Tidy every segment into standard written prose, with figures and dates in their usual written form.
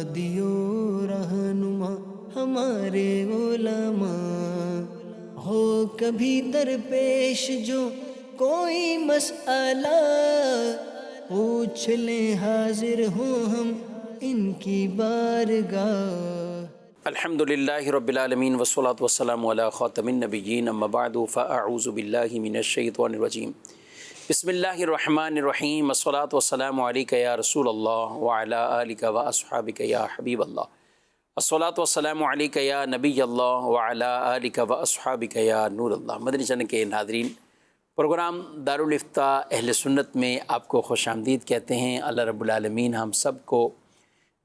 ہادی و رہنما ہمارے علماء، ہو کبھی درپیش جو کوئی مسئلہ، پوچھ لیں حاضر ہوں ہم ان کی بارگاہ۔ الحمد للہ رب العالمین والصلاة والسلام علی خاتم النبیین، اما بعد فاعوذ باللہ من الشیطان الرجیم، بسم اللہ الرحمن الرحیم، والصلاة والسلام علیک یا رسول اللہ وعلی آلک واصحابک یا حبیب اللہ، والصلاة والسلام علیک یا نبی اللہ وعلی آلک واصحابک یا نور اللہ۔ مدنی چینل کے ناظرین، پروگرام دارالافتاء اہل سنت میں آپ کو خوش آمدید کہتے ہیں۔ اللہ رب العالمین ہم سب کو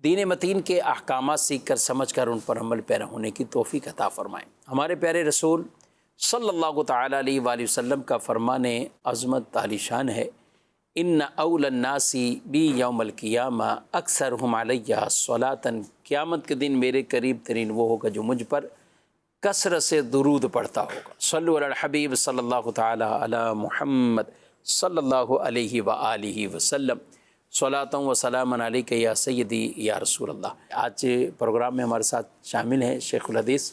دین متین کے احکامات سیکھ کر سمجھ کر ان پر عمل پیرا ہونے کی توفیق عطا فرمائیں۔ ہمارے پیارے رسول صلی اللہ تعالیٰ علیہ وآلہ وسلم کا فرمان عظمت عالی شان ہے، ان اول الناس بی یوم القیامہ اکثرہم علیہ صلاۃً، قیامت کے دن میرے قریب ترین وہ ہوگا جو مجھ پر کثرت سے درود پڑھتا ہوگا۔ صلو علی الحبیب صلی اللہ تعالیٰ علی محمد صلی اللہ علیہ وآلہ وسلم، صلاۃ و سلام علیک یا سیدی یا رسول اللہ۔ آج پروگرام میں ہمارے ساتھ شامل ہیں شیخ الحدیث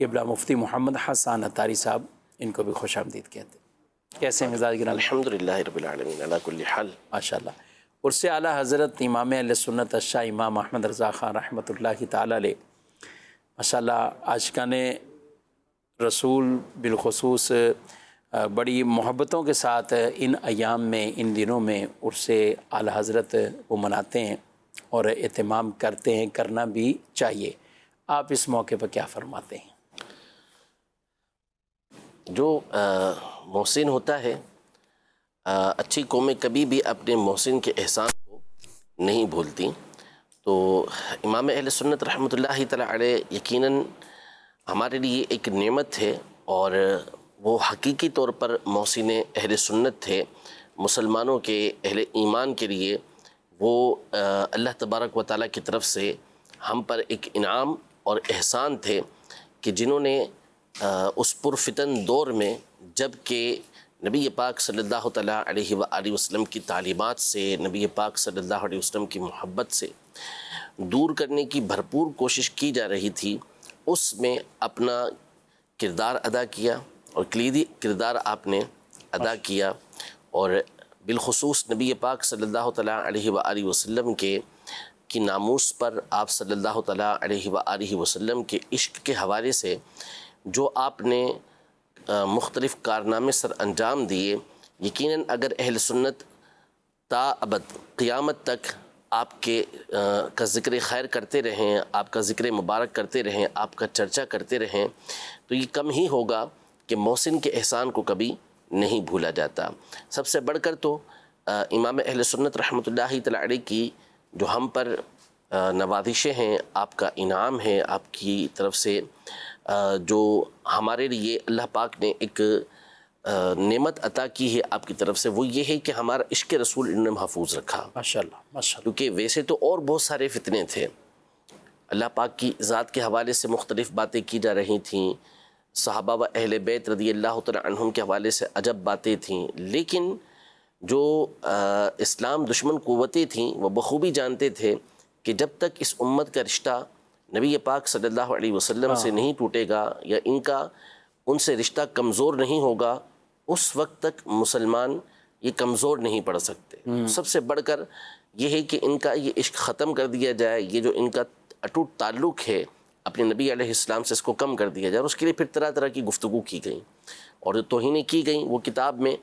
قبلہ مفتی محمد حسن عطاری صاحب، ان کو بھی خوش آمدید کہتے ہیں۔ کیسے ہیں مزاج گرامی؟ الحمدللہ رب العالمین علی کل حال۔ ماشاءاللہ۔ اور سے اعلیٰ حضرت امام اہل سنت الشاہ امام احمد رضا خان رحمۃ اللہ تعالیٰ علیہ، ماشاءاللہ عاشقان رسول بالخصوص بڑی محبتوں کے ساتھ ان ایام میں، ان دنوں میں عرس اعلیٰ حضرت وہ مناتے ہیں اور اہتمام کرتے ہیں، کرنا بھی چاہیے۔ آپ اس موقع پر کیا فرماتے ہیں؟ جو محسن ہوتا ہے، اچھی قومیں کبھی بھی اپنے محسن کے احسان کو نہیں بھولتی، تو امام اہل سنت رحمۃ اللہ تعالیٰ علیہ یقیناً ہمارے لیے ایک نعمت ہے، اور وہ حقیقی طور پر محسن اہل سنت تھے۔ مسلمانوں کے اہل ایمان کے لیے وہ اللہ تبارک و تعالیٰ کی طرف سے ہم پر ایک انعام اور احسان تھے کہ جنہوں نے اس پرفتن دور میں، جب کہ نبی پاک صلی اللہ تعالیٰ علیہ وآلہ وسلم کی تعلیمات سے، نبی پاک صلی اللہ علیہ وسلم کی محبت سے دور کرنے کی بھرپور کوشش کی جا رہی تھی، اس میں اپنا کردار ادا کیا، اور کلیدی کردار آپ نے ادا کیا، اور بالخصوص نبی پاک صلی اللہ تعالیٰ علیہ وآلہ وسلم کی ناموس پر آپ صلی اللہ تعالیٰ علیہ وآلہ وسلم کے عشق کے حوالے سے جو آپ نے مختلف کارنامے سر انجام دیے، یقیناً اگر اہل سنت تا ابد قیامت تک آپ کے کا ذکر خیر کرتے رہیں، آپ کا ذکر مبارک کرتے رہیں، آپ کا چرچا کرتے رہیں، تو یہ کم ہی ہوگا کہ محسن کے احسان کو کبھی نہیں بھولا جاتا۔ سب سے بڑھ کر تو امام اہل سنت رحمۃ اللہ تعالیٰ علیہ کی جو ہم پر نوازشیں ہیں، آپ کا انعام ہے، آپ کی طرف سے جو ہمارے لیے اللہ پاک نے ایک نعمت عطا کی ہے آپ کی طرف سے، وہ یہ ہے کہ ہمارا عشق رسول انہوں نے محفوظ رکھا۔ ماشاءاللہ ماشاءاللہ۔ کیونکہ ویسے تو اور بہت سارے فتنے تھے، اللہ پاک کی ذات کے حوالے سے مختلف باتیں کی جا رہی تھیں، صحابہ و اہل بیت رضی اللہ تعالیٰ عنہم کے حوالے سے عجب باتیں تھیں، لیکن جو اسلام دشمن قوتیں تھیں وہ بخوبی جانتے تھے کہ جب تک اس امت کا رشتہ نبی پاک صلی اللہ علیہ وسلم سے نہیں ٹوٹے گا، یا ان سے رشتہ کمزور نہیں ہوگا، اس وقت تک مسلمان یہ کمزور نہیں پڑ سکتے۔ سب سے بڑھ کر یہ ہے کہ ان کا یہ عشق ختم کر دیا جائے، یہ جو ان کا اٹوٹ تعلق ہے اپنے نبی علیہ السلام سے، اس کو کم کر دیا جائے، اور اس کے لیے پھر طرح طرح کی گفتگو کی گئیں، اور جو توہینیں کی گئیں وہ کتاب میں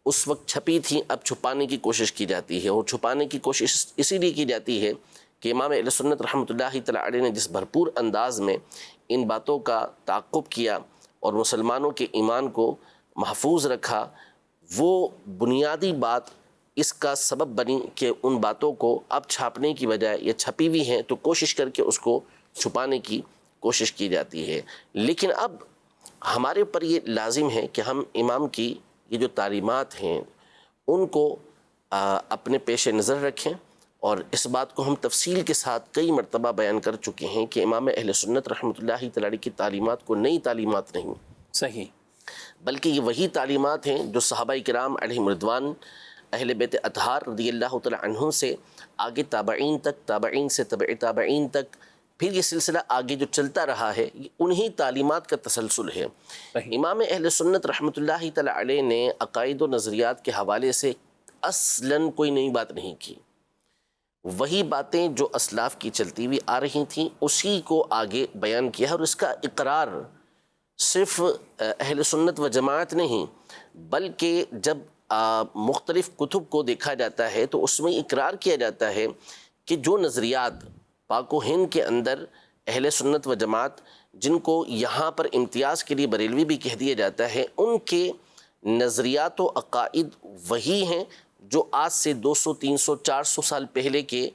اس وقت چھپی تھیں، اب چھپانے کی کوشش کی جاتی ہے، اور چھپانے کی کوشش اسی لیے کی جاتی ہے کہ امام اہل سنت رحمۃ اللہ تعالیٰ علیہ نے جس بھرپور انداز میں ان باتوں کا تعاقب کیا اور مسلمانوں کے ایمان کو محفوظ رکھا، وہ بنیادی بات اس کا سبب بنی کہ ان باتوں کو اب چھاپنے کی بجائے، یا چھپی ہوئی ہیں تو کوشش کر کے اس کو چھپانے کی کوشش کی جاتی ہے۔ لیکن اب ہمارے اوپر یہ لازم ہے کہ ہم امام کی یہ جو تعلیمات ہیں ان کو اپنے پیش نظر رکھیں، اور اس بات کو ہم تفصیل کے ساتھ کئی مرتبہ بیان کر چکے ہیں کہ امام اہل سنت رحمۃ اللہ تعالیٰ کی تعلیمات کو نئی تعلیمات نہیں، صحیح، بلکہ یہ وہی تعلیمات ہیں جو صحابہ کرام علیہم رضوان، اہل بیت اطہار رضی اللہ تعالیٰ عنہم سے آگے تابعین تک، تابعین سے تبع تابعین تک، پھر یہ سلسلہ آگے جو چلتا رہا ہے، یہ انہی تعلیمات کا تسلسل ہے۔ امام اہل سنت رحمۃ اللہ تعالی علیہ نے عقائد و نظریات کے حوالے سے اصلاً کوئی نئی بات نہیں کی، وہی باتیں جو اسلاف کی چلتی ہوئی آ رہی تھیں اسی کو آگے بیان کیا، اور اس کا اقرار صرف اہل سنت و جماعت نہیں، بلکہ جب مختلف کتب کو دیکھا جاتا ہے تو اس میں اقرار کیا جاتا ہے کہ جو نظریات پاک و ہند کے اندر اہل سنت و جماعت، جن کو یہاں پر امتیاز کے لیے بریلوی بھی کہہ دیا جاتا ہے، ان کے نظریات و عقائد وہی ہیں جو آج سے 200 300 400 سال پہلے کے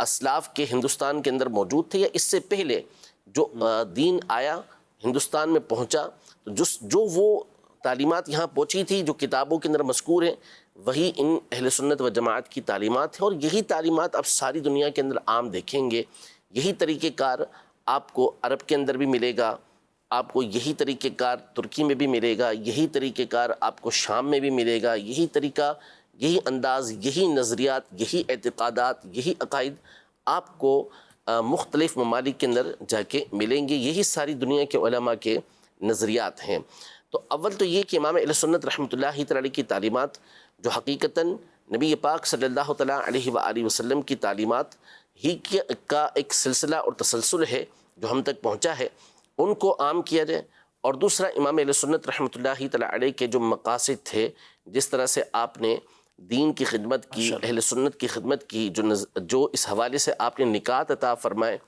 اسلاف کے ہندوستان کے اندر موجود تھے، یا اس سے پہلے جو دین آیا ہندوستان میں پہنچا، جو وہ تعلیمات یہاں پہنچی تھی جو کتابوں کے اندر مذکور ہیں، وہی ان اہل سنت و جماعت کی تعلیمات ہیں، اور یہی تعلیمات اب ساری دنیا کے اندر عام دیکھیں گے۔ یہی طریقہ کار آپ کو عرب کے اندر بھی ملے گا، آپ کو یہی طریقہ کار ترکی میں بھی ملے گا، یہی طریقہ کار آپ کو شام میں بھی ملے گا، یہی طریقہ، یہی انداز، یہی نظریات، یہی اعتقادات، یہی عقائد آپ کو مختلف ممالک کے اندر جا کے ملیں گے۔ یہی ساری دنیا کے علماء کے نظریات ہیں۔ تو اول تو یہ کہ امام اہل سنت رحمۃ اللہ تعالی کی تعلیمات جو حقیقتاً نبی پاک صلی اللہ تعالیٰ علیہ وآلہ وسلم کی تعلیمات ہی کا ایک سلسلہ اور تسلسل ہے جو ہم تک پہنچا ہے، ان کو عام کیا جائے۔ اور دوسرا، امام اہل سنت رحمۃ اللہ تعالیٰ علیہ کے جو مقاصد تھے، جس طرح سے آپ نے دین کی خدمت کی، اہل سنت کی خدمت کی، جو اس حوالے سے آپ نے نکات عطا فرمائے،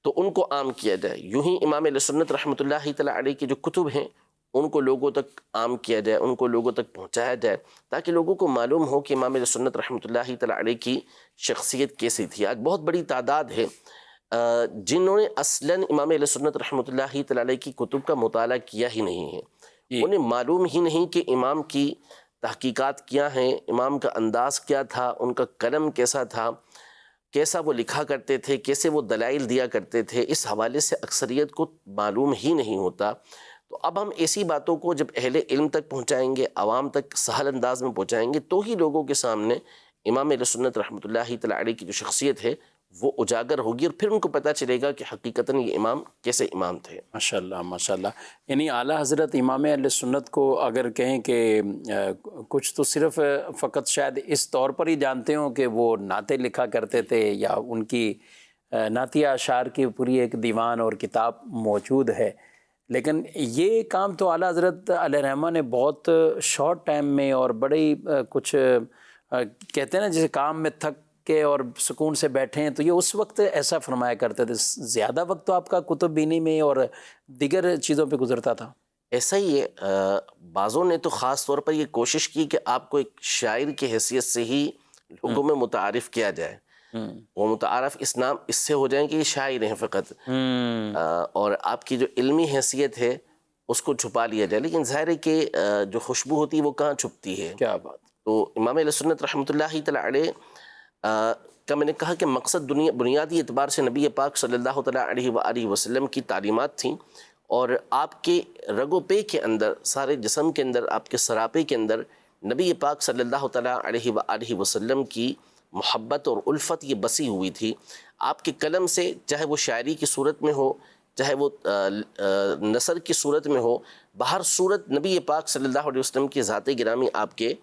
تو ان کو عام کیا جائے۔ یوں ہی امام اہل سنت رحمۃ اللہ تعالیٰ علیہ کی جو کتب ہیں ان کو لوگوں تک عام کیا جائے، ان کو لوگوں تک پہنچایا جائے، تاکہ لوگوں کو معلوم ہو کہ امام اہل سنت رحمۃ اللہ تعالیٰ علیہ کی شخصیت کیسی تھی۔ آج بہت بڑی تعداد ہے جنہوں نے اصلاً امام اہل سنت رحمۃ اللہ تعالیٰ علیہ کی کتب کا مطالعہ کیا ہی نہیں ہے، انہیں معلوم ہی نہیں کہ امام کی تحقیقات کیا ہیں، امام کا انداز کیا تھا، ان کا قلم کیسا تھا، کیسا وہ لکھا کرتے تھے، کیسے وہ دلائل دیا کرتے تھے، اس حوالے سے اکثریت کو معلوم ہی نہیں ہوتا۔ تو اب ہم ایسی باتوں کو جب اہل علم تک پہنچائیں گے، عوام تک سہل انداز میں پہنچائیں گے، تو ہی لوگوں کے سامنے امام اہل سنت رحمۃ اللہ تعالیٰ علیہ کی جو شخصیت ہے وہ اجاگر ہوگی، اور پھر ان کو پتہ چلے گا کہ حقیقتاً یہ امام کیسے امام تھے۔ ماشاءاللہ ماشاءاللہ۔ یعنی اعلیٰ حضرت امام اہل سنت کو اگر کہیں کہ کچھ تو صرف فقط شاید اس طور پر ہی جانتے ہوں کہ وہ نعتیں لکھا کرتے تھے، یا ان کی نعتیہ اشعار کی پوری ایک دیوان اور کتاب موجود ہے، لیکن یہ کام تو اعلیٰ حضرت علیہ رحمہ نے بہت شارٹ ٹائم میں اور بڑی کچھ کہتے ہیں نا جیسے کام میں تھک کے اور سکون سے بیٹھے ہیں، تو یہ اس وقت ایسا فرمایا کرتے تھے۔ زیادہ وقت تو آپ کا کتب بینی میں اور دیگر چیزوں پہ گزرتا تھا۔ ایسا ہی ہے، بعضوں نے تو خاص طور پر یہ کوشش کی کہ آپ کو ایک شاعر کی حیثیت سے ہی لوگوں میں متعارف کیا جائے، وہ متعارف اس نام اس سے ہو جائیں کہ یہ شاعر ہیں فقط، اور آپ کی جو علمی حیثیت ہے اس کو چھپا لیا جائے، لیکن ظاہر ہے کہ جو خوشبو ہوتی ہے وہ کہاں چھپتی ہے۔ کیا بات۔ تو امام اہل سنت رحمۃ اللہ تعالیٰ علیہ کا میں نے کہا کہ مقصد بنیادی اعتبار سے نبی پاک صلی اللہ تعالیٰ علیہ وآلہ وسلم کی تعلیمات تھیں، اور آپ کے رگ و پے کے اندر، سارے جسم کے اندر، آپ کے سراپے کے اندر نبی پاک صلی اللہ تعالیٰ علیہ وآلہ وسلم کی محبت اور الفت یہ بسی ہوئی تھی۔ آپ کے قلم سے، چاہے وہ شاعری کی صورت میں ہو، چاہے وہ نثر کی صورت میں ہو، بہر صورت نبی پاک صلی اللہ علیہ وسلم کی ذات گرامی آپ کے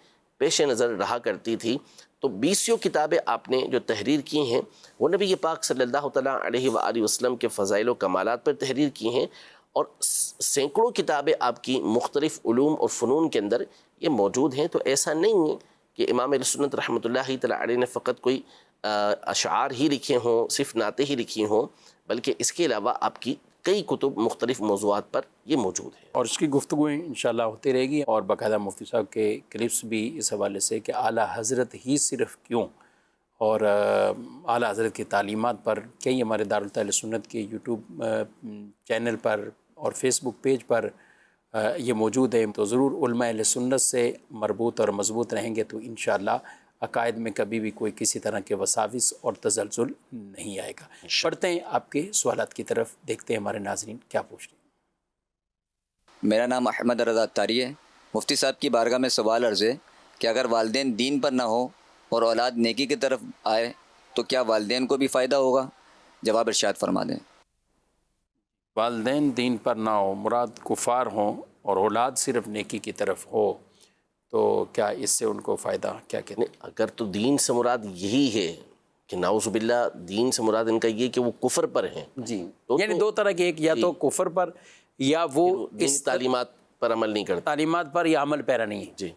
پیش نظر رہا کرتی تھی۔ تو 20 کتابیں آپ نے جو تحریر کی ہیں وہ نبی پاک صلی اللہ تعالیٰ علیہ وآلہ وسلم کے فضائل و کمالات پر تحریر کی ہیں، اور سینکڑوں کتابیں آپ کی مختلف علوم اور فنون کے اندر یہ موجود ہیں۔ تو ایسا نہیں ہے کہ امام اہل سنت رحمۃ اللہ تعالیٰ علیہ نے فقط کوئی اشعار ہی لکھے ہوں، صرف نعتیں ہی لکھی ہوں، بلکہ اس کے علاوہ آپ کی کئی کتب مختلف موضوعات پر یہ موجود ہے، اور اس کی گفتگو انشاءاللہ ہوتی رہے گی، اور باقاعدہ مفتی صاحب کے کلپس بھی اس حوالے سے کہ اعلیٰ حضرت ہی صرف کیوں، اور اعلیٰ حضرت کی تعلیمات پر کئی ہمارے دارالتحل سنت کے یوٹیوب چینل پر اور فیس بک پیج پر یہ موجود ہے۔ تو ضرور علماء اہل سنت سے مربوط اور مضبوط رہیں گے تو انشاءاللہ عقائد میں کبھی بھی کوئی کسی طرح کے وساوس اور تزلزل نہیں آئے گا۔ پڑھتے ہیں آپ کے سوالات کی طرف، دیکھتے ہیں ہمارے ناظرین کیا پوچھ رہے ہیں۔ میرا نام احمد رضا اتاری ہے۔ مفتی صاحب کی بارگاہ میں سوال عرض ہے کہ اگر والدین دین پر نہ ہو اور اولاد نیکی کی طرف آئے تو کیا والدین کو بھی فائدہ ہوگا؟ جواب ارشاد فرما دیں۔ والدین دین پر نہ ہو، مراد کفار ہوں اور اولاد صرف نیکی کی طرف ہو، تو کیا اس سے ان کو فائدہ کیا کہتے ہیں؟ اگر تو دین سے مراد یہی ہے کہ نعوذ باللہ دین سے مراد ان کا یہ کہ وہ کفر پر ہیں، جی، تو یعنی دو طرح کے، ایک یا تو کفر پر یا وہ اس تعلیمات پر عمل نہیں کرتے، تعلیمات پر یا عمل پیرا نہیں ہے۔ جی،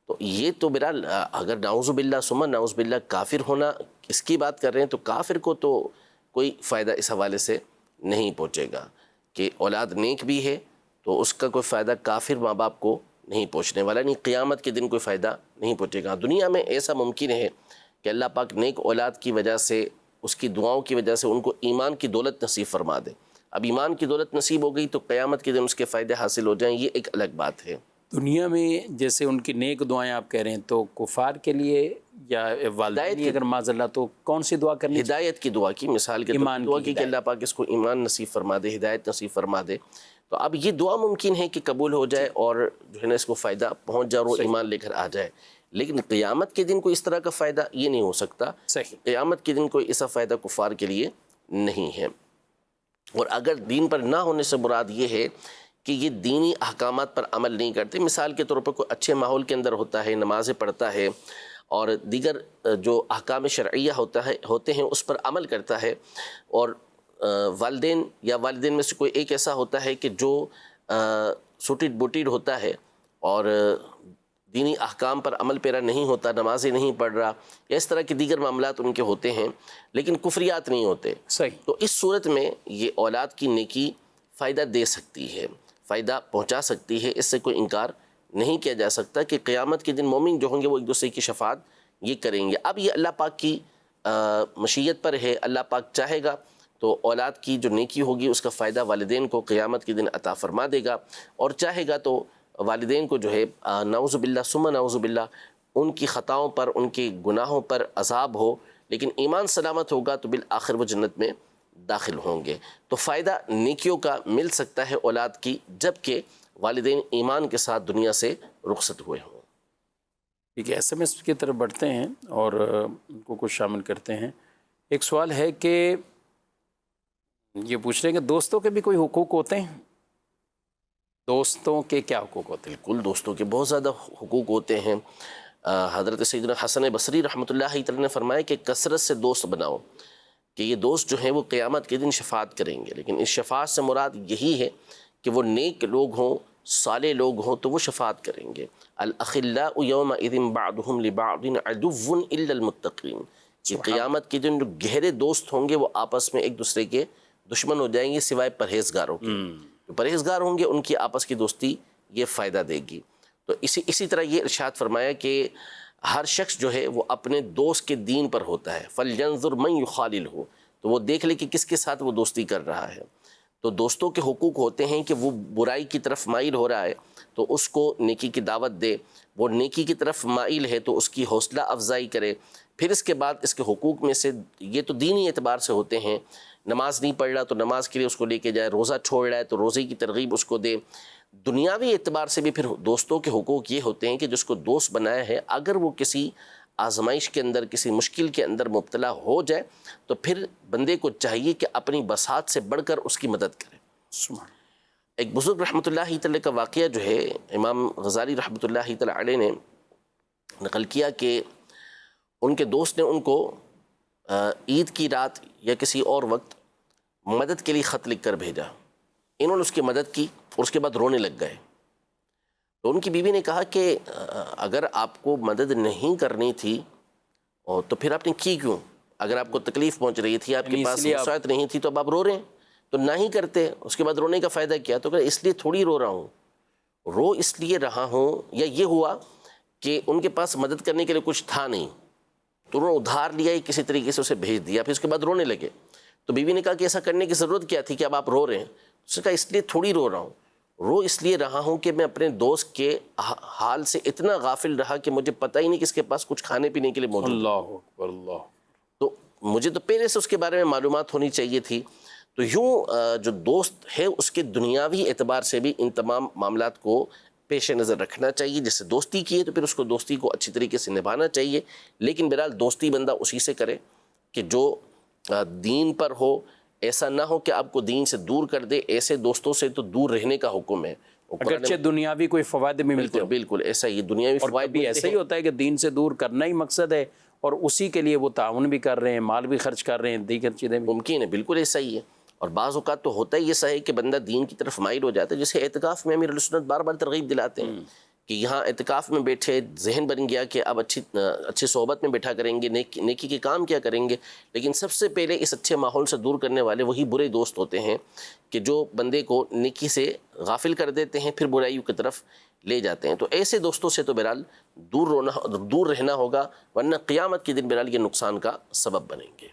تو یہ تو بہرحال اگر نعوذ باللہ ثم نعوذ باللہ کافر ہونا اس کی بات کر رہے ہیں، تو کافر کو تو کوئی فائدہ اس حوالے سے نہیں پہنچے گا کہ اولاد نیک بھی ہے تو اس کا کوئی فائدہ کافر ماں باپ کو نہیں پہنچنے والا، نہیں قیامت کے دن کوئی فائدہ نہیں پہنچے گا۔ دنیا میں ایسا ممکن ہے کہ اللہ پاک نیک اولاد کی وجہ سے، اس کی دعاؤں کی وجہ سے ان کو ایمان کی دولت نصیب فرما دے۔ اب ایمان کی دولت نصیب ہو گئی تو قیامت کے دن اس کے فائدے حاصل ہو جائیں، یہ ایک الگ بات ہے۔ دنیا میں جیسے ان کی نیک دعائیں آپ کہہ رہے ہیں، تو کفار کے لیے یا والدین اگر معاذ اللہ، تو کون سی دعا کرنی چاہیے؟ ہدایت کی دعا کی، مثال کے طور پر دعا کی کہ اللہ پاک اس کو ایمان نصیب فرما دے، ہدایت نصیب فرما دے۔ تو اب یہ دعا ممکن ہے کہ قبول ہو جائے اور جو ہے نا اس کو فائدہ پہنچ جائے اور وہ ایمان لے کر آ جائے، لیکن قیامت کے دن کوئی اس طرح کا فائدہ یہ نہیں ہو سکتا۔ صحیح، قیامت کے دن کوئی ایسا فائدہ کفار کے لیے نہیں ہے۔ اور اگر دین پر نہ ہونے سے مراد یہ ہے کہ یہ دینی احکامات پر عمل نہیں کرتے، مثال کے طور پر کوئی اچھے ماحول کے اندر ہوتا ہے، نمازیں پڑھتا ہے اور دیگر جو احکام شرعیہ ہوتے ہیں اس پر عمل کرتا ہے، اور والدین یا والدین میں سے کوئی ایک ایسا ہوتا ہے کہ جو سوٹیڈ بوٹیڈ ہوتا ہے اور دینی احکام پر عمل پیرا نہیں ہوتا، نمازیں نہیں پڑھ رہا، یا اس طرح کے دیگر معاملات ان کے ہوتے ہیں لیکن کفریات نہیں ہوتے، صحیح، تو اس صورت میں یہ اولاد کی نیکی فائدہ دے سکتی ہے، فائدہ پہنچا سکتی ہے، اس سے کوئی انکار نہیں کیا جا سکتا کہ قیامت کے دن مومن جو ہوں گے وہ ایک دوسرے کی شفاعت یہ کریں گے۔ اب یہ اللہ پاک کی مشیت پر ہے، اللہ پاک چاہے گا تو اولاد کی جو نیکی ہوگی اس کا فائدہ والدین کو قیامت کے دن عطا فرما دے گا، اور چاہے گا تو والدین کو جو ہے نعوذ باللہ ثم نعوذ باللہ ان کی خطاؤں پر، ان کے گناہوں پر عذاب ہو، لیکن ایمان سلامت ہوگا تو بالآخر وہ جنت میں داخل ہوں گے۔ تو فائدہ نیکیوں کا مل سکتا ہے اولاد کی جبکہ والدین ایمان کے ساتھ دنیا سے رخصت ہوئے ہوں۔ ٹھیک ہے، SMS کی طرف بڑھتے ہیں اور ان کو کچھ شامل کرتے ہیں۔ ایک سوال ہے کہ یہ پوچھ رہے ہیں کہ دوستوں کے بھی کوئی حقوق ہوتے ہیں؟ دوستوں کے کیا حقوق ہوتے ہیں؟ بالکل، دوستوں کے بہت زیادہ حقوق ہوتے ہیں۔ حضرت سیدنا حسن بصری رحمۃ اللہ تعالی نے فرمایا کہ کثرت سے دوست بناؤ، کہ یہ دوست جو ہیں وہ قیامت کے دن شفاعت کریں گے، لیکن اس شفاعت سے مراد یہی ہے کہ وہ نیک لوگ ہوں، صالح لوگ ہوں تو وہ شفاعت کریں گے۔ الاخلاء یومئذ بعضهم لبعض عدو الا المتقین، کہ قیامت کے دن جو گہرے دوست ہوں گے وہ آپس میں ایک دوسرے کے دشمن ہو جائیں گے سوائے پرہیزگاروں کے۔ جو پرہیزگار ہوں گے ان کی آپس کی دوستی یہ فائدہ دے گی۔ تو اسی طرح یہ ارشاد فرمایا کہ ہر شخص جو ہے وہ اپنے دوست کے دین پر ہوتا ہے، فَلْيَنْظُرْ مَنْ يُخَالِلْهُ، تو وہ دیکھ لے کہ کس کے ساتھ وہ دوستی کر رہا ہے۔ تو دوستوں کے حقوق ہوتے ہیں کہ وہ برائی کی طرف مائل ہو رہا ہے تو اس کو نیکی کی دعوت دے، وہ نیکی کی طرف مائل ہے تو اس کی حوصلہ افزائی کرے۔ پھر اس کے بعد اس کے حقوق میں سے یہ تو دینی اعتبار سے ہوتے ہیں، نماز نہیں پڑھ رہا تو نماز کے لیے اس کو لے کے جائے، روزہ چھوڑ رہا ہے تو روزے کی ترغیب اس کو دے۔ دنیاوی اعتبار سے بھی پھر دوستوں کے حقوق یہ ہوتے ہیں کہ جس کو دوست بنایا ہے اگر وہ کسی آزمائش کے اندر، کسی مشکل کے اندر مبتلا ہو جائے تو پھر بندے کو چاہیے کہ اپنی بساط سے بڑھ کر اس کی مدد کرے۔ سبحان۔ ایک بزرگ رحمۃ اللہ تعالی کا واقعہ جو ہے امام غزالی رحمۃ اللہ تعالی علیہ نے نقل کیا کہ ان کے دوست نے ان کو عید کی رات یا کسی اور وقت مدد کے لیے خط لکھ کر بھیجا، انہوں نے اس کی مدد کی اور اس کے بعد رونے لگ گئے۔ تو ان کی بیوی نے کہا کہ اگر آپ کو مدد نہیں کرنی تھی اور تو پھر آپ نے کی کیوں؟ اگر آپ کو تکلیف پہنچ رہی تھی، آپ کے پاس وسعت نہیں تھی تو اب آپ رو رہے ہیں، تو نہ ہی کرتے، اس کے بعد رونے کا فائدہ کیا؟ تو کہ اس لیے تھوڑی رو رہا ہوں، رو اس لیے رہا ہوں، یا یہ ہوا کہ ان کے پاس مدد کرنے کے لیے کچھ تھا نہیں تو انہوں نے ادھار لیا ہی کسی طریقے سے اسے بھیج دیا، پھر اس کے بعد رونے لگے۔ تو بیوی نے کہا کہ ایسا کرنے کی ضرورت کیا تھی کہ اب آپ رو رہے ہیں؟ اس نے کہا اس لیے تھوڑی رو رہا ہوں، رو اس لیے رہا ہوں کہ میں اپنے دوست کے حال سے اتنا غافل رہا کہ مجھے پتہ ہی نہیں کہ اس کے پاس کچھ کھانے پینے کے لیے موجود ہے۔ اللہ اکبر، اللہ۔ تو مجھے تو پہلے سے اس کے بارے میں معلومات ہونی چاہیے تھی۔ تو یوں جو دوست ہے اس کے دنیاوی اعتبار سے بھی ان تمام معاملات کو پیش نظر رکھنا چاہیے۔ جس سے دوستی کی ہے تو پھر اس کو دوستی کو اچھی طریقے سے نبھانا چاہیے، لیکن بہرحال دوستی بندہ اسی سے کرے کہ جو دین پر ہو، ایسا نہ ہو کہ آپ کو دین سے دور کر دے. ایسے دوستوں سے تو دور رہنے کا حکم ہے. اگرچہ دنیاوی کوئی فوائد بھی ملتے بالکل ہو. بالکل ایسا ہی دنیاوی اور فوائد کبھی ملتے ایسا ہی ہیں. ہوتا ہے کہ دین سے دور کرنا ہی مقصد ہے اور اسی کے لیے وہ تعاون بھی کر رہے ہیں، مال بھی خرچ کر رہے ہیں، دیگر چیزیں بھی. ممکن ہے، بالکل ایسا ہی ہے. اور بعض اوقات تو ہوتا ہی ایسا ہے کہ بندہ دین کی طرف مائل ہو جاتا ہے. جیسے اعتکاف میں امیر اہل سنت بار بار ترغیب دلاتے ہیں کہ یہاں اعتکاف میں بیٹھے، ذہن بن گیا کہ اب اچھی صحبت میں بیٹھا کریں گے، نیکی کے کام کیا کریں گے. لیکن سب سے پہلے اس اچھے ماحول سے دور کرنے والے وہی برے دوست ہوتے ہیں کہ جو بندے کو نیکی سے غافل کر دیتے ہیں، پھر برائیوں کی طرف لے جاتے ہیں. تو ایسے دوستوں سے تو بہرحال دور رہنا ہوگا، ورنہ قیامت کے دن بہرحال یہ نقصان کا سبب بنیں گے.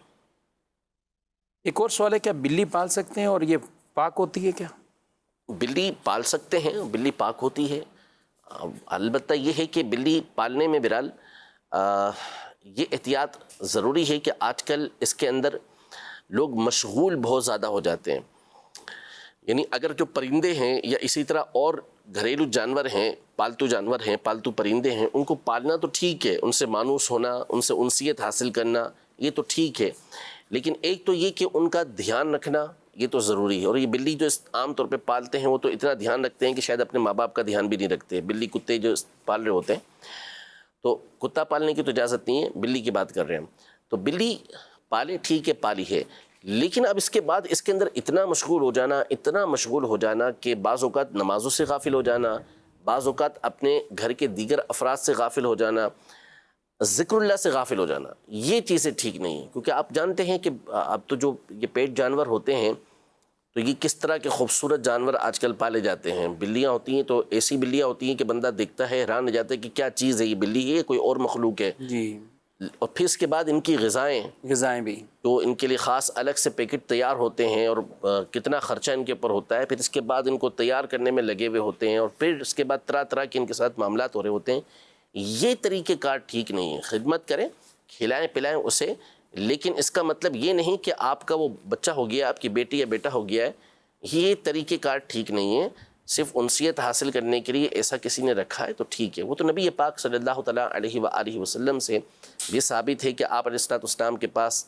ایک اور سوال ہے، کیا بلی پال سکتے ہیں اور یہ پاک ہوتی ہے کیا؟ بلی پال سکتے ہیں، بلی پاک ہوتی ہے. البتہ یہ ہے کہ بلی پالنے میں بہرحال یہ احتیاط ضروری ہے کہ آج کل اس کے اندر لوگ مشغول بہت زیادہ ہو جاتے ہیں. یعنی اگر جو پرندے ہیں یا اسی طرح اور گھریلو جانور ہیں، پالتو جانور ہیں، پالتو پرندے ہیں، ان کو پالنا تو ٹھیک ہے، ان سے مانوس ہونا، ان سے انسیت حاصل کرنا یہ تو ٹھیک ہے. لیکن ایک تو یہ کہ ان کا دھیان رکھنا یہ تو ضروری ہے. اور یہ بلی جو عام طور پہ پالتے ہیں وہ تو اتنا دھیان رکھتے ہیں کہ شاید اپنے ماں باپ کا دھیان بھی نہیں رکھتے. بلی کتے جو پال رہے ہوتے ہیں، تو کتا پالنے کی تو اجازت نہیں ہے، بلی کی بات کر رہے ہیں ہم. تو بلی پالے ٹھیک ہے، پالی ہے. لیکن اب اس کے بعد اس کے اندر اتنا مشغول ہو جانا کہ بعض اوقات نمازوں سے غافل ہو جانا، بعض اوقات اپنے گھر کے دیگر افراد سے غافل ہو جانا، ذکر اللہ سے غافل ہو جانا، یہ چیزیں ٹھیک نہیں ہیں. کیونکہ آپ جانتے ہیں کہ اب تو جو یہ پیٹ جانور ہوتے ہیں تو یہ کس طرح کے خوبصورت جانور آج کل پالے جاتے ہیں. بلیاں ہوتی ہیں تو ایسی بلیاں ہوتی ہیں کہ بندہ دیکھتا ہے حیران ہو جاتا ہے کہ کیا چیز ہے یہ، بلی ہے کوئی اور مخلوق ہے. جی. اور پھر اس کے بعد ان کی غذائیں بھی تو ان کے لیے خاص الگ سے پیکٹ تیار ہوتے ہیں، اور کتنا خرچہ ان کے اوپر ہوتا ہے. پھر اس کے بعد ان کو تیار کرنے میں لگے ہوئے ہوتے ہیں، اور پھر اس کے بعد طرح طرح کے ان کے ساتھ معاملات ہو رہے ہوتے ہیں. یہ طریقہ کار ٹھیک نہیں ہے. خدمت کریں، کھلائیں پلائیں اسے، لیکن اس کا مطلب یہ نہیں کہ آپ کا وہ بچہ ہو گیا، آپ کی بیٹی یا بیٹا ہو گیا ہے. یہ طریقہ کار ٹھیک نہیں ہے. صرف انسیت حاصل کرنے کے لیے ایسا کسی نے رکھا ہے تو ٹھیک ہے. وہ تو نبی پاک صلی اللہ تعالیٰ علیہ وآلہ وسلم سے یہ ثابت ہے کہ آپ علیہ الصلوۃ والسلام کے پاس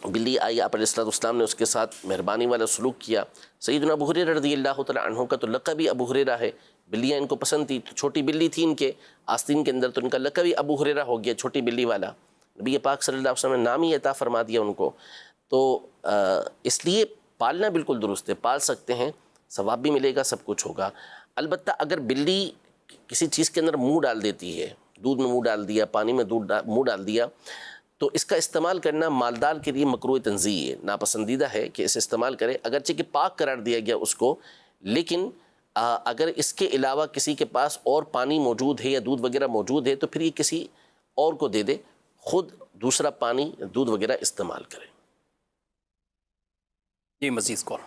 بلی آئی، آپ علیہ الصلوۃ والسلام نے اس کے ساتھ مہربانی والا سلوک کیا. سیدنا ابو ہریرہ رضی اللہ تعالیٰ عنہ کا تو لقب ہی ابو ہریرہ ہے. بلیاں ان کو پسند تھی، تو چھوٹی بلی تھی ان کے آستین کے اندر، تو ان کا لقب ہی ابو ہریرہ ہو گیا، چھوٹی بلی والا. نبی پاک صلی اللہ علیہ وسلم نے نام ہی عطا فرما دیا ان کو. تو اس لیے پالنا بالکل درست ہے، پال سکتے ہیں، ثواب بھی ملے گا، سب کچھ ہوگا. البتہ اگر بلی کسی چیز کے اندر منہ ڈال دیتی ہے، دودھ میں منہ ڈال دیا، پانی میں منہ ڈال دیا، تو اس کا استعمال کرنا مالدار کے لیے مکروہ تنزیہ ہے، ناپسندیدہ ہے کہ اسے استعمال کرے. اگرچہ کہ پاک قرار دیا گیا اس کو، لیکن اگر اس کے علاوہ کسی کے پاس اور پانی موجود ہے یا دودھ وغیرہ موجود ہے تو پھر یہ کسی اور کو دے دے، خود دوسرا پانی دودھ وغیرہ استعمال کرے. یہ مزید کال.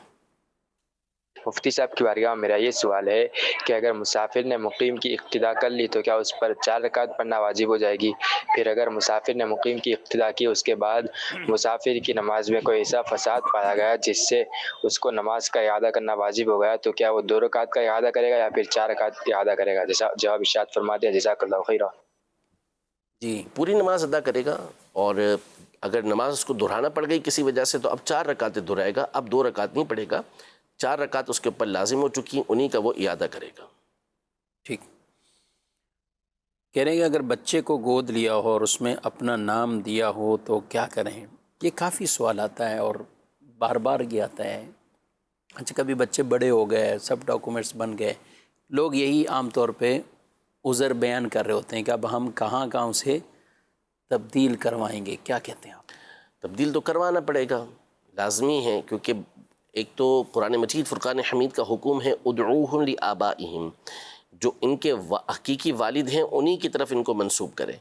مفتی صاحب کی بارگاہ میں میرا یہ سوال ہے کہ اگر مسافر نے مقیم کی اقتدا کر لی تو کیا اس پر 4 رکعت پڑھنا واجب ہو جائے گی؟ پھر اگر مسافر نے مقیم کی اقتدا کی، اس کے بعد مسافر کی نماز میں کوئی ایسا فساد پایا گیا جس سے اس کو نماز کا اعادہ کرنا واجب ہو گیا، تو کیا وہ 2 رکعت کا اعادہ کرے گا یا پھر 4 رکعت اعادہ کرے گا؟ جواب ارشاد فرما دیا، جزاک اللہ خیرہ. جی، پوری نماز ادا کرے گا. اور اگر نماز اس کو دہرانا پڑ گئی کسی وجہ سے تو اب 4 رکعتیں دہرائے گا، اب 2 رکعت نہیں پڑھے گا. 4 رکعت اس کے اوپر لازم ہو چکی، انہی کا وہ اعادہ کرے گا. ٹھیک. کہہ رہے ہیں کہ اگر بچے کو گود لیا ہو اور اس میں اپنا نام دیا ہو تو کیا کریں؟ یہ کافی سوال آتا ہے اور بار بار یہ آتا ہے. اچھا، کبھی بچے بڑے ہو گئے، سب ڈاکومنٹس بن گئے، لوگ یہی عام طور پہ عذر بیان کر رہے ہوتے ہیں کہ اب ہم کہاں اسے تبدیل کروائیں گے. کیا کہتے ہیں آپ؟ تبدیل تو کروانا پڑے گا، لازمی ہے. کیونکہ ایک تو قرآن مجید فرقان حمید کا حکم ہے ادعوہم لآبائہم، جو ان کے حقیقی والد ہیں انہی کی طرف ان کو منسوب کرے.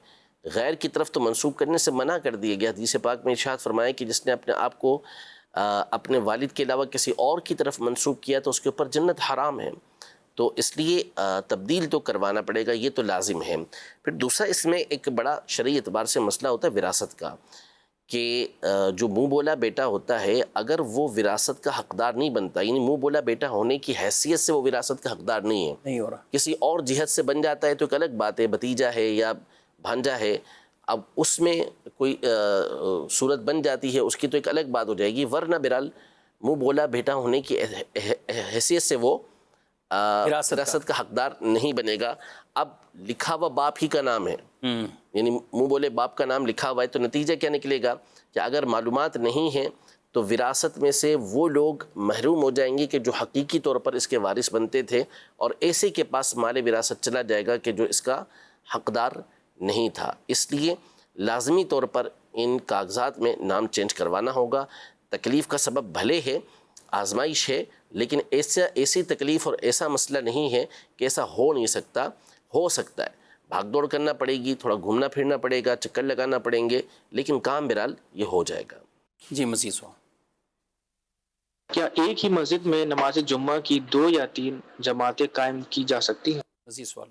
غیر کی طرف تو منسوب کرنے سے منع کر دیا گیا. حدیث پاک میں ارشاد فرمایا کہ جس نے اپنے آپ کو اپنے والد کے علاوہ کسی اور کی طرف منسوب کیا تو اس کے اوپر جنت حرام ہے. تو اس لیے تبدیل تو کروانا پڑے گا، یہ تو لازم ہے. پھر دوسرا اس میں ایک بڑا شرعی اعتبار سے مسئلہ ہوتا ہے وراثت کا، کہ جو منہ بولا بیٹا ہوتا ہے اگر وہ وراثت کا حقدار نہیں بنتا، یعنی منہ بولا بیٹا ہونے کی حیثیت سے وہ وراثت کا حقدار نہیں نہیں ہو رہا، کسی اور جہت سے بن جاتا ہے تو ایک الگ بات ہے، بھتیجا ہے یا بھانجا ہے اب اس میں کوئی صورت بن جاتی ہے اس کی تو ایک الگ بات ہو جائے گی، ورنہ بہرحال منہ بولا بیٹا ہونے کی حیثیت سے وہ وراثت کا حقدار نہیں بنے گا۔ اب لکھا ہوا باپ ہی کا نام ہے، یعنی منہ بولے باپ کا نام لکھا ہوا ہے، تو نتیجہ کیا نکلے گا کہ اگر معلومات نہیں ہیں تو وراثت میں سے وہ لوگ محروم ہو جائیں گے کہ جو حقیقی طور پر اس کے وارث بنتے تھے، اور ایسے کے پاس مال وراثت چلا جائے گا کہ جو اس کا حقدار نہیں تھا۔ اس لیے لازمی طور پر ان کاغذات میں نام چینج کروانا ہوگا۔ تکلیف کا سبب بھلے ہے، آزمائش ہے، لیکن ایسی تکلیف اور ایسا مسئلہ نہیں ہے کہ ایسا ہو نہیں سکتا، ہو سکتا ہے۔ بھاگ دوڑ کرنا پڑے گی، تھوڑا گھومنا پھرنا پڑے گا، چکر لگانا پڑیں گے، لیکن کام بہرحال یہ ہو جائے گا۔ جی مزید سوال۔ کیا ایک ہی مسجد میں نماز جمعہ کی 2 یا 3 جماعتیں قائم کی جا سکتی ہیں؟ مزید سوال۔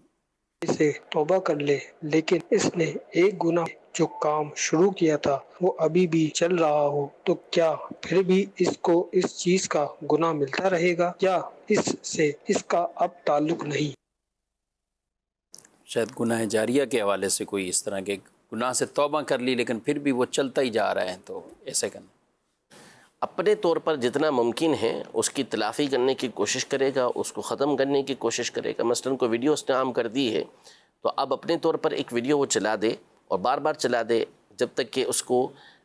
اسے توبہ کر لے لیکن اس نے ایک گناہ جو کام شروع کیا تھا وہ ابھی بھی چل رہا ہو تو کیا پھر بھی اس کو اس چیز کا گناہ ملتا رہے گا یا اس سے اس کا اب تعلق نہیں؟ شاید گناہ جاریہ کے حوالے سے کوئی اس طرح کے گناہ سے توبہ کر لی لیکن پھر بھی وہ چلتا ہی جا رہا ہے، تو ایسے کرنا۔ اپنے طور پر جتنا ممکن ہے اس کی تلافی کرنے کی کوشش کرے گا، اس کو ختم کرنے کی کوشش کرے گا۔ مثلاً کوئی ویڈیو اس نے عام کر دی ہے تو اب اپنے طور پر ایک ویڈیو وہ چلا دے اور بار بار چلا دے جب تک کہ اس کو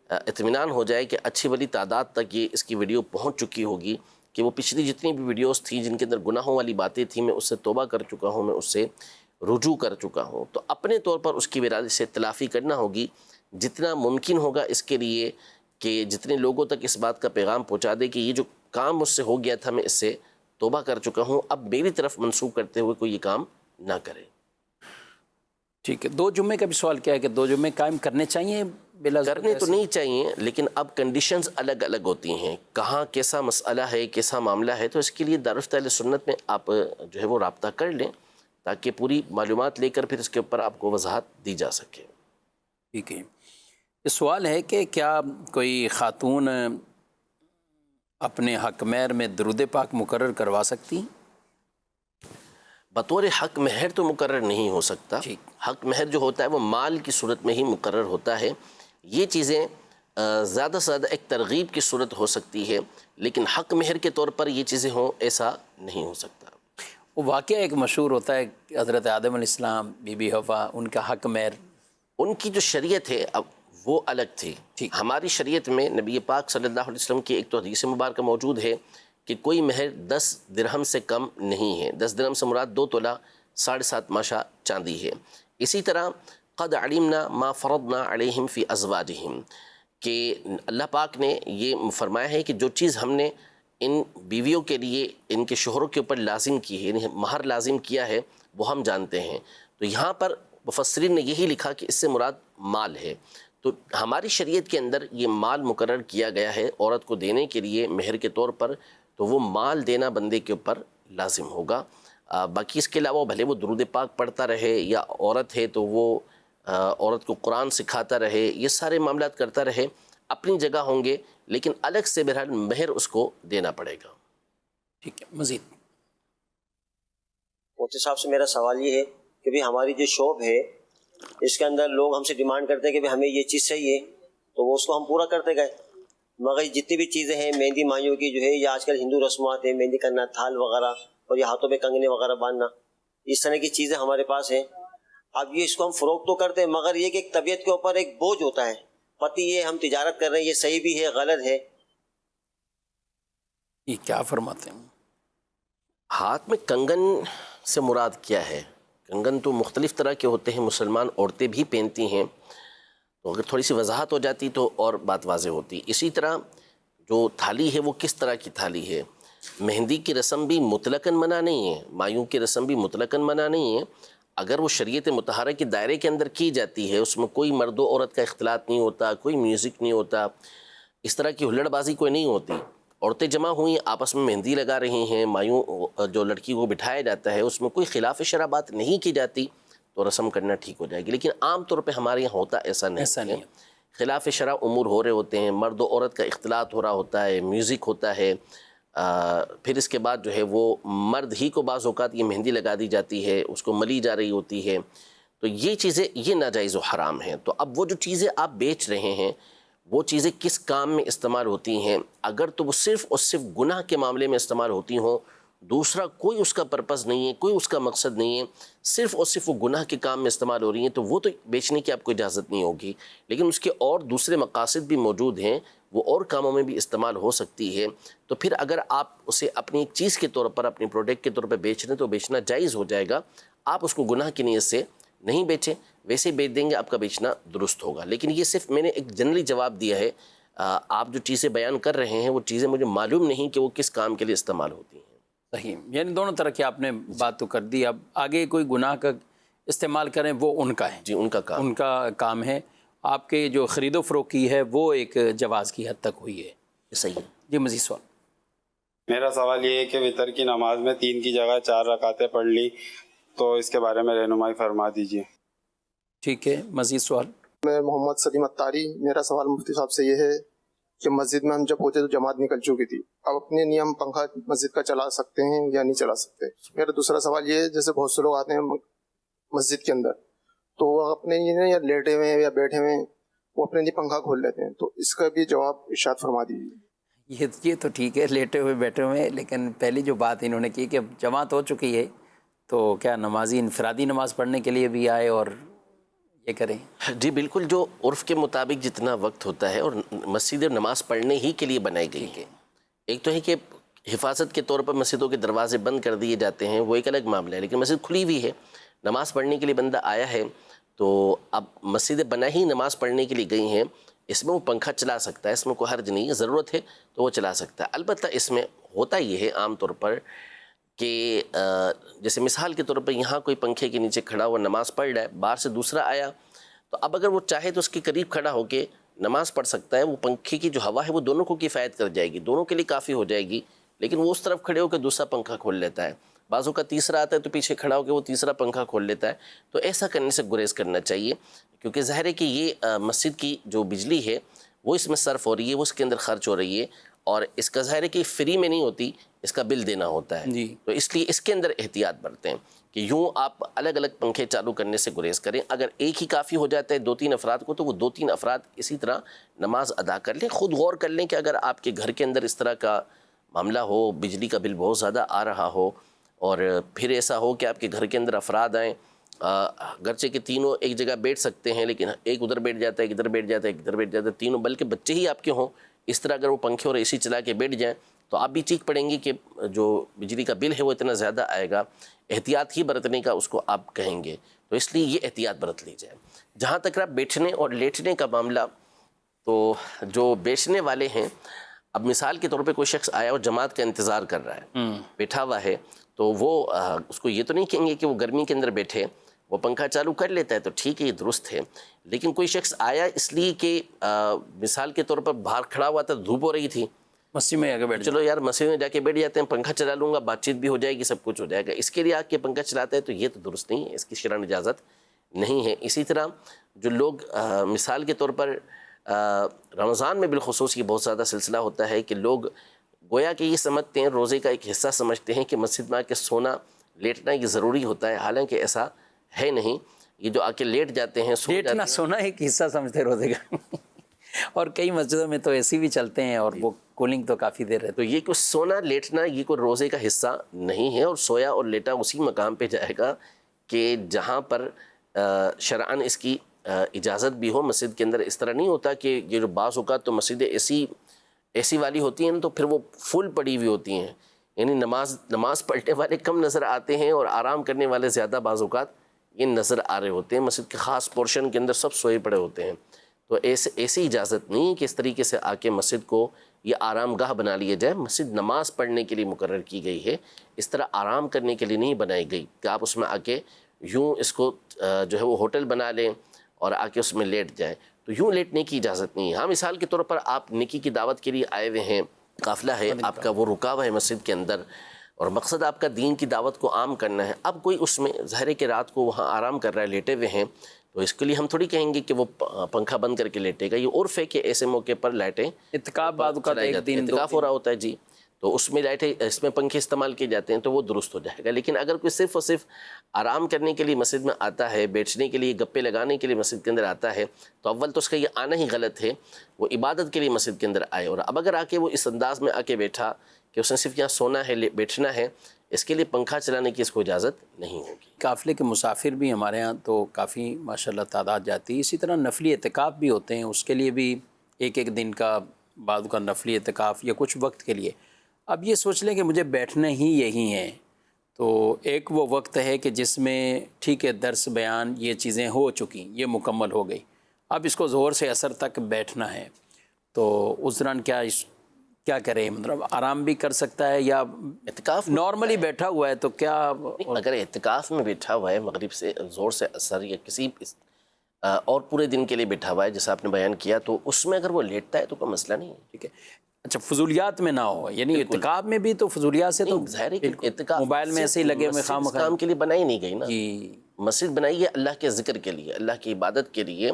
اطمینان ہو جائے کہ اچھی بڑی تعداد تک یہ اس کی ویڈیو پہنچ چکی ہوگی کہ وہ پچھلی جتنی بھی ویڈیوز تھیں جن کے اندر گناہوں والی باتیں تھیں میں اس سے توبہ کر چکا ہوں، میں اس سے رجوع کر چکا ہوں، تو اپنے طور پر اس کی وراثت سے تلافی کرنا ہوگی جتنا ممکن ہوگا اس کے لیے کہ جتنے لوگوں تک اس بات کا پیغام پہنچا دے کہ یہ جو کام مجھ سے ہو گیا تھا میں اس سے توبہ کر چکا ہوں، اب میری طرف منسوخ کرتے ہوئے کوئی یہ کام نہ کرے۔ ٹھیک ہے، 2 جمعے کا بھی سوال کیا ہے کہ 2 جمعے قائم کرنے چاہیے؟ بلا کرنے تو نہیں چاہیے، لیکن اب کنڈیشنز الگ الگ ہوتی ہیں، کہاں کیسا مسئلہ ہے، کیسا معاملہ ہے، تو اس کے لیے دارالفتہ اہل سنت میں آپ جو ہے وہ رابطہ کر لیں تاکہ پوری معلومات لے کر پھر اس کے اوپر آپ کو وضاحت دی جا سکے۔ ٹھیک ہے، یہ سوال ہے کہ کیا کوئی خاتون اپنے حق مہر میں درود پاک مقرر کروا سکتی؟ بطور حق مہر تو مقرر نہیں ہو سکتا، حق مہر جو ہوتا ہے وہ مال کی صورت میں ہی مقرر ہوتا ہے۔ یہ چیزیں زیادہ سے زیادہ ایک ترغیب کی صورت ہو سکتی ہے، لیکن حق مہر کے طور پر یہ چیزیں ہوں ایسا نہیں ہو سکتا۔ وہ واقعہ ایک مشہور ہوتا ہے کہ حضرت آدم علیہ السلام، بی بی حوا، ان کا حق مہر، ان کی جو شریعت ہے اب وہ الگ تھی۔ ہماری شریعت میں نبی پاک صلی اللہ علیہ وسلم کی ایک تو حدیث مبارکہ موجود ہے کہ کوئی مہر 10 درہم سے کم نہیں ہے۔ 10 درہم سے مراد 2 تولہ 7.5 ماشا چاندی ہے۔ اسی طرح قد علمنا ما فرضنا علیہم فی ازواجہم، کہ اللہ پاک نے یہ فرمایا ہے کہ جو چیز ہم نے ان بیویوں کے لیے ان کے شوہروں کے اوپر لازم کی ہے، یعنی مہر لازم کیا ہے، وہ ہم جانتے ہیں۔ تو یہاں پر مفسرین نے یہی لکھا کہ اس سے مراد مال ہے۔ تو ہماری شریعت کے اندر یہ مال مقرر کیا گیا ہے عورت کو دینے کے لیے مہر کے طور پر، تو وہ مال دینا بندے کے اوپر لازم ہوگا۔ باقی اس کے علاوہ بھلے وہ درود پاک پڑھتا رہے یا عورت ہے تو وہ عورت کو قرآن سکھاتا رہے، یہ سارے معاملات کرتا رہے، اپنی جگہ ہوں گے، لیکن الگ سے بہرحال مہر اس کو دینا پڑے گا۔ ٹھیک ہے، مزید مفتی صاحب سے میرا سوال یہ ہے کہ بھی ہماری جو شاپ ہے اس کے اندر لوگ ہم سے ڈیمانڈ کرتے ہیں کہ ہمیں یہ چیز چاہیے، تو وہ اس کو ہم پورا کرتے گئے، مگر جتنی بھی چیزیں ہیں مہندی مائیوں کی جو ہے یا آج کل ہندو رسومات ہیں، مہندی کرنا، تھال وغیرہ اور یہ ہاتھوں پہ کنگنے وغیرہ باندھنا، اس طرح کی چیزیں ہمارے پاس ہیں۔ اب یہ اس کو ہم فروغ تو کرتے ہیں، مگر یہ کہ ایک طبیعت کے اوپر ایک بوجھ ہوتا ہے، پتی یہ ہم تجارت کر رہے ہیں، یہ صحیح بھی ہے غلط ہے، یہ کیا فرماتے ہیں؟ ہاتھ میں کنگن سے مراد کیا ہے؟ کنگن تو مختلف طرح کے ہوتے ہیں، مسلمان عورتیں بھی پہنتی ہیں، تو اگر تھوڑی سی وضاحت ہو جاتی تو اور بات واضح ہوتی۔ اسی طرح جو تھالی ہے وہ کس طرح کی تھالی ہے؟ مہندی کی رسم بھی مطلقاً منع نہیں ہے، مایوں کی رسم بھی مطلقاً منع نہیں ہے، اگر وہ شریعت مطہرہ کے دائرے کے اندر کی جاتی ہے، اس میں کوئی مرد و عورت کا اختلاط نہیں ہوتا، کوئی میوزک نہیں ہوتا، اس طرح کی ہلڑ بازی کوئی نہیں ہوتی، عورتیں جمع ہوئیں آپس میں مہندی لگا رہی ہیں، مایوں جو لڑکی کو بٹھایا جاتا ہے اس میں کوئی خلاف شرع بات نہیں کی جاتی تو رسم کرنا ٹھیک ہو جائے گی، لیکن عام طور پہ ہمارے یہاں ہوتا ایسا نہیں ہے، خلاف شرع امور ہو رہے ہوتے ہیں، مرد و عورت کا اختلاط ہو رہا ہوتا ہے، میوزک ہوتا ہے، پھر اس کے بعد جو ہے وہ مرد ہی کو بعض اوقات یہ مہندی لگا دی جاتی ہے، اس کو ملی جا رہی ہوتی ہے، تو یہ چیزیں یہ ناجائز و حرام ہیں. تو اب وہ جو چیزیں آپ بیچ رہے ہیں وہ چیزیں کس کام میں استعمال ہوتی ہیں؟ اگر تو وہ صرف اور صرف گناہ کے معاملے میں استعمال ہوتی ہوں، دوسرا کوئی اس کا پرپس نہیں ہے، کوئی اس کا مقصد نہیں ہے، صرف اور صرف وہ گناہ کے کام میں استعمال ہو رہی ہیں، تو وہ تو بیچنے کی آپ کو اجازت نہیں ہوگی. لیکن اس کے اور دوسرے مقاصد بھی موجود ہیں، وہ اور کاموں میں بھی استعمال ہو سکتی ہے. تو پھر اگر آپ اسے اپنی ایک چیز کے طور پر، اپنی پروڈکٹ کے طور پر بیچ رہے ہیں تو بیچنا جائز ہو جائے گا. آپ اس کو گناہ کی نیت سے نہیں بیچیں، ویسے بیچ دیں گے آپ کا بیچنا درست ہوگا. لیکن یہ صرف میں نے ایک جنرلی جواب دیا ہے. آپ جو چیزیں بیان کر رہے ہیں وہ چیزیں مجھے معلوم نہیں کہ وہ کس کام کے لیے استعمال ہوتی ہیں. صحیح، یعنی دونوں طرح کی آپ نے بات تو کر دی. اب آگے کوئی گناہ کا استعمال کریں وہ ان کا ہے، جی ان کا کام، ان کا کام ہے. آپ کے جو خرید و فروخت کی ہے وہ ایک جواز کی حد تک ہوئی ہے. صحیح. جی مزید سوال. میرا سوال یہ ہے کہ وطر کی نماز میں 3 کی جگہ 4 رکعتیں پڑھ لی، تو اس کے بارے میں رہنمائی فرما دیجیے. ٹھیک ہے، مزید سوال. میں محمد سلیم اتاری. میرا سوال مفتی صاحب سے یہ ہے کہ مسجد میں ہم جب پہنچے تو جماعت نکل چکی تھی، اب اپنے لیے ہم پنکھا مسجد کا چلا سکتے ہیں یا نہیں چلا سکتے؟ میرا دوسرا سوال یہ ہے، جیسے بہت سے لوگ آتے ہیں مسجد کے اندر تو وہ اپنے لیے یا لیٹے ہوئے ہیں یا بیٹھے ہوئے ہیں وہ اپنے لیے پنکھا کھول لیتے ہیں، تو اس کا بھی جواب ارشاد فرما دیجیے. یہ تو ٹھیک ہے، لیٹے ہوئے بیٹھے ہوئے، لیکن پہلی جو بات انہوں نے کی کہ جماعت ہو چکی ہے تو کیا نمازی انفرادی نماز پڑھنے کے لیے بھی آئے اور یہ کریں؟ جی بالکل، جو عرف کے مطابق جتنا وقت ہوتا ہے، اور مسجد نماز پڑھنے ہی کے لیے بنائی گئی ہے. ایک تو ہے کہ حفاظت کے طور پر مسجدوں کے دروازے بند کر دیے جاتے ہیں، وہ ایک الگ معاملہ ہے، لیکن مسجد کھلی ہوئی ہے، نماز پڑھنے کے لیے بندہ آیا ہے تو اب مسجد بنا ہی نماز پڑھنے کے لیے گئی ہیں، اس میں وہ پنکھا چلا سکتا ہے، اس میں کوئی حرج نہیں ہے، ضرورت ہے تو وہ چلا سکتا ہے. البتہ اس میں ہوتا یہ ہے عام طور پر کہ جیسے مثال کے طور پر یہاں کوئی پنکھے کے نیچے کھڑا ہوا نماز پڑھ رہا ہے، باہر سے دوسرا آیا تو اب اگر وہ چاہے تو اس کے قریب کھڑا ہو کے نماز پڑھ سکتا ہے. وہ پنکھے کی جو ہوا ہے وہ دونوں کو کفایت کر جائے گی، دونوں کے لیے کافی ہو جائے گی. لیکن وہ اس طرف کھڑے ہو کے دوسرا پنکھا کھول لیتا ہے، بعضوں کا تیسرا آتا ہے تو پیچھے کھڑا ہو کے وہ تیسرا پنکھا کھول لیتا ہے. تو ایسا کرنے سے گریز کرنا چاہیے، کیونکہ ظاہر ہے کہ یہ مسجد کی جو بجلی ہے وہ اس میں صرف ہو رہی ہے، وہ اس کے اندر خرچ ہو رہی ہے، اور اس کا ظاہر ہے کہ فری میں نہیں ہوتی، اس کا بل دینا ہوتا ہے. تو اس لیے اس کے اندر احتیاط برتیں کہ یوں آپ الگ الگ پنکھے چالو کرنے سے گریز کریں. اگر ایک ہی کافی ہو جاتا ہے 2-3 افراد کو تو وہ 2-3 افراد اسی طرح نماز ادا کر لیں. خود غور کر لیں کہ اگر آپ کے گھر کے اندر اس طرح کا معاملہ ہو، بجلی کا بل بہت زیادہ آ رہا ہو، اور پھر ایسا ہو کہ آپ کے گھر کے اندر افراد آئیں، گرچہ کہ تینوں ایک جگہ بیٹھ سکتے ہیں لیکن ایک ادھر بیٹھ جاتا ہے، ایک ادھر بیٹھ جاتا ہے، ایک ادھر بیٹھ جاتا ہے، تینوں بلکہ بچے ہی آپ کے ہوں، اس طرح اگر وہ پنکھے اور اے سی چلا کے بیٹھ جائیں تو آپ بھی چیخ پڑیں گے کہ جو بجلی کا بل ہے وہ اتنا زیادہ آئے گا. احتیاط ہی برتنے کا اس کو آپ کہیں گے، تو اس لیے یہ احتیاط برت لی جائے. جہاں تک رہا بیٹھنے اور لیٹنے کا معاملہ، تو جو بیچنے والے ہیں، اب مثال کے طور پہ کوئی شخص آیا اور جماعت کا انتظار کر رہا ہے، بیٹھا ہوا ہے، تو وہ اس کو یہ تو نہیں کہیں گے کہ وہ گرمی کے اندر بیٹھے، وہ پنکھا چالو کر لیتا ہے تو ٹھیک ہے، یہ درست ہے. لیکن کوئی شخص آیا اس لیے کہ مثال کے طور پر باہر کھڑا ہوا تھا، دھوپ ہو رہی تھی، مسجد میں آ کے بیٹھ چلو یار مسجد میں جا کے بیٹھ جاتے ہیں، پنکھا چلا لوں گا، بات چیت بھی ہو جائے گی، سب کچھ ہو جائے گا، اس کے لیے آ کے پنکھا چلاتا ہے تو یہ تو درست نہیں ہے، اس کی شرعاً اجازت نہیں ہے. اسی طرح جو لوگ مثال کے طور پر رمضان میں بالخصوص یہ بہت زیادہ سلسلہ ہوتا ہے کہ لوگ گویا کہ یہ سمجھتے ہیں، روزے کا ایک حصہ سمجھتے ہیں کہ مسجد میں آ کے سونا لیٹنا یہ ضروری ہوتا ہے، حالانکہ ایسا ہے نہیں. یہ جو آ کے لیٹ جاتے ہیں، لیٹنا سونا ایک حصہ سمجھتے روزے کا اور کئی مسجدوں میں تو ایسی بھی چلتے ہیں اور وہ کولنگ تو کافی دیر رہتی. تو یہ کوئی سونا لیٹنا یہ کوئی روزے کا حصہ نہیں ہے، اور سویا اور لیٹا اسی مقام پہ جائے گا کہ جہاں پر شرعاً اس کی اجازت بھی ہو. مسجد کے اندر اس طرح نہیں ہوتا کہ یہ جو بعض اوقات تو مسجدیں ایسی والی ہوتی ہیں تو پھر وہ فل پڑی ہوئی ہوتی ہیں، یعنی نماز پڑھنے والے کم نظر آتے ہیں اور آرام کرنے والے زیادہ بعض اوقات یہ نظر آ رہے ہوتے ہیں. مسجد کے خاص پورشن کے اندر سب سوئے پڑے ہوتے ہیں. تو ایسی اجازت نہیں کہ اس طریقے سے آ کے مسجد کو یہ آرام گاہ بنا لیا جائے. مسجد نماز پڑھنے کے لیے مقرر کی گئی ہے، اس طرح آرام کرنے کے لیے نہیں بنائی گئی کہ آپ اس میں آ کے یوں اس کو جو ہے وہ ہوٹل بنا لیں اور آ کے اس میں لیٹ جائیں. تو یوں لیٹنے کی اجازت نہیں ہے. ہاں مثال کے طور پر آپ نکی کی دعوت کے لیے آئے ہوئے ہیں، قافلہ ہے آپ کا، وہ رکا ہوا ہے مسجد کے اندر، اور مقصد آپ کا دین کی دعوت کو عام کرنا ہے. اب کوئی اس میں ظاہر ہے کہ رات کو وہاں آرام کر رہا ہے، لیٹے ہوئے ہیں، تو اس کے لیے ہم تھوڑی کہیں گے کہ وہ پنکھا بند کر کے لیٹے گا. یہ عرف ہے کہ ایسے موقع پر لائٹیں اتکاف بعد اوقات ایک دن اتکاف ہو رہا ہوتا ہے. جی تو اس میں لائٹیں اس میں پنکھے استعمال کیے جاتے ہیں تو وہ درست ہو جائے گا. لیکن اگر کوئی صرف اور صرف آرام کرنے کے لیے مسجد میں آتا ہے, بیٹھنے کے لیے گپے لگانے کے لیے مسجد کے اندر آتا ہے, تو اول تو اس کا یہ آنا ہی غلط ہے. وہ عبادت کے لیے مسجد کے اندر آئے, اور اب اگر آ کے وہ اس انداز میں آ کے بیٹھا کہ اس نے صرف یہاں سونا ہے, بیٹھنا ہے, اس کے لیے پنکھا چلانے کی اس کو اجازت نہیں ہوگی. قافلے کے مسافر بھی ہمارے ہاں تو کافی ماشاءاللہ تعداد جاتی ہے. اسی طرح نفلی اعتکاف بھی ہوتے ہیں, اس کے لیے بھی ایک ایک دن کا بعد کا نفلی اعتکاف یا کچھ وقت کے لیے. اب یہ سوچ لیں کہ مجھے بیٹھنا ہی یہی ہے, تو ایک وہ وقت ہے کہ جس میں ٹھیک ہے درس بیان یہ چیزیں ہو چکی, یہ مکمل ہو گئی, اب اس کو ظہر سے عصر تک بیٹھنا ہے, تو اس دوران کیا کرے؟ مطلب آرام بھی کر سکتا ہے یا اعتکاف نارملی بیٹھا ہوا ہے تو کیا؟ اگر اعتکاف میں بیٹھا ہوا ہے مغرب سے زور سے اثر یا کسی اور پورے دن کے لیے بیٹھا ہوا ہے جیسا آپ نے بیان کیا, تو اس میں اگر وہ لیٹتا ہے تو کوئی مسئلہ نہیں ہے. ٹھیک ہے, اچھا فضولیات میں نہ ہو, یعنی اعتکاف میں بھی تو فضولیات سے تو ظاہر ہے کہ اعتکاف موبائل میں ایسے ہی لگے ہوئے خام کام کے لیے بنائی نہیں گئی نا. جی, مسجد بنائی ہے اللہ کے ذکر کے لیے, اللہ کی عبادت کے لیے.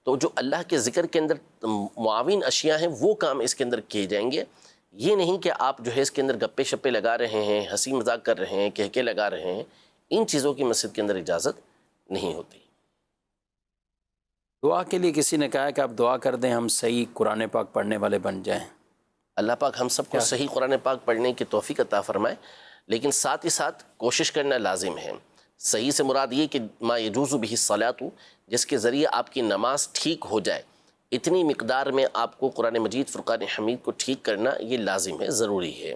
تو جو اللہ کے ذکر کے اندر معاون اشیاء ہیں وہ کام اس کے اندر کیے جائیں گے. یہ نہیں کہ آپ جو ہے اس کے اندر گپے شپے لگا رہے ہیں, ہنسی مذاق کر رہے ہیں, کہکے لگا رہے ہیں. ان چیزوں کی مسجد کے اندر اجازت نہیں ہوتی. دعا کے لیے کسی نے کہا کہ آپ دعا کر دیں ہم صحیح قرآن پاک پڑھنے والے بن جائیں. اللہ پاک ہم سب کو صحیح قرآن پاک پڑھنے کی توفیق عطا فرمائے, لیکن ساتھ ہی ساتھ کوشش کرنا لازم ہے. صحیح سے مراد یہ کہ ما یجوز بہ الصلاۃ, جس کے ذریعے آپ کی نماز ٹھیک ہو جائے, اتنی مقدار میں آپ کو قرآن مجید فرقان حمید کو ٹھیک کرنا یہ لازم ہے, ضروری ہے.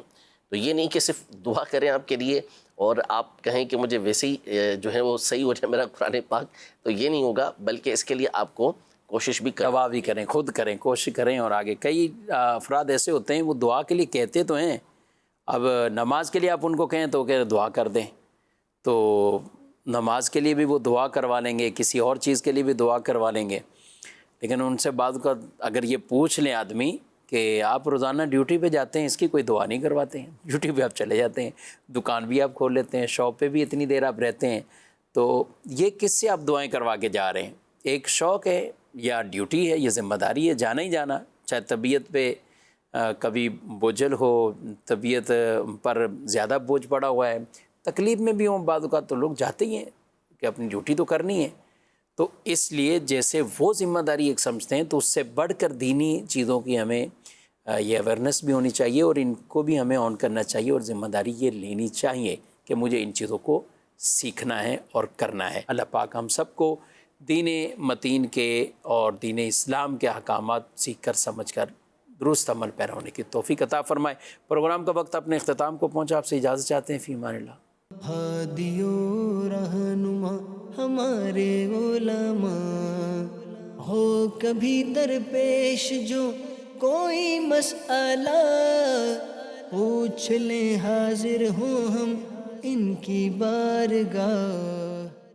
تو یہ نہیں کہ صرف دعا کریں آپ کے لیے اور آپ کہیں کہ مجھے ویسے ہی جو ہے وہ صحیح ہو جائے میرا قرآن پاک, تو یہ نہیں ہوگا. بلکہ اس کے لیے آپ کو کوشش بھی دعا بھی کریں, خود کریں, کوشش کریں. اور آگے کئی افراد ایسے ہوتے ہیں وہ دعا کے لیے کہتے تو ہیں, اب نماز کے لیے آپ ان کو کہیں تو کہ دعا کر دیں, تو نماز کے لیے بھی وہ دعا کروا لیں گے, کسی اور چیز کے لیے بھی دعا کروا لیں گے. لیکن ان سے بعد کا اگر یہ پوچھ لیں آدمی کہ آپ روزانہ ڈیوٹی پہ جاتے ہیں, اس کی کوئی دعا نہیں کرواتے ہیں. ڈیوٹی پہ آپ چلے جاتے ہیں, دکان بھی آپ کھول لیتے ہیں, شاپ پہ بھی اتنی دیر آپ رہتے ہیں, تو یہ کس سے آپ دعائیں کروا کے جا رہے ہیں؟ ایک شوق ہے یا ڈیوٹی ہے, یہ ذمہ داری ہے, جانا ہی جانا. چاہے طبیعت پہ کبھی بوجھل ہو, طبیعت پر زیادہ بوجھ پڑا ہوا ہے, تکلیف میں بھی ہوں بعض اوقات, تو لوگ جاتے ہی ہیں کہ اپنی ڈیوٹی تو کرنی ہے. تو اس لیے جیسے وہ ذمہ داری ایک سمجھتے ہیں, تو اس سے بڑھ کر دینی چیزوں کی ہمیں یہ اویئرنیس بھی ہونی چاہیے, اور ان کو بھی ہمیں آن کرنا چاہیے, اور ذمہ داری یہ لینی چاہیے کہ مجھے ان چیزوں کو سیکھنا ہے اور کرنا ہے. اللہ پاک ہم سب کو دین متین کے اور دین اسلام کے احکامات سیکھ کر سمجھ کر درست عمل پیرا ہونے کی توفیق عطا فرمائے. پروگرام کا وقت اپنے اختتام کو پہنچا, آپ سے اجازت چاہتے ہیں. فی امان اللہ. ہادی و رہنما ہمارے علماء, ہو کبھی درپیش جو کوئی مسئلہ, پوچھ لیں حاضر ہوں ہم ان کی بارگاہ.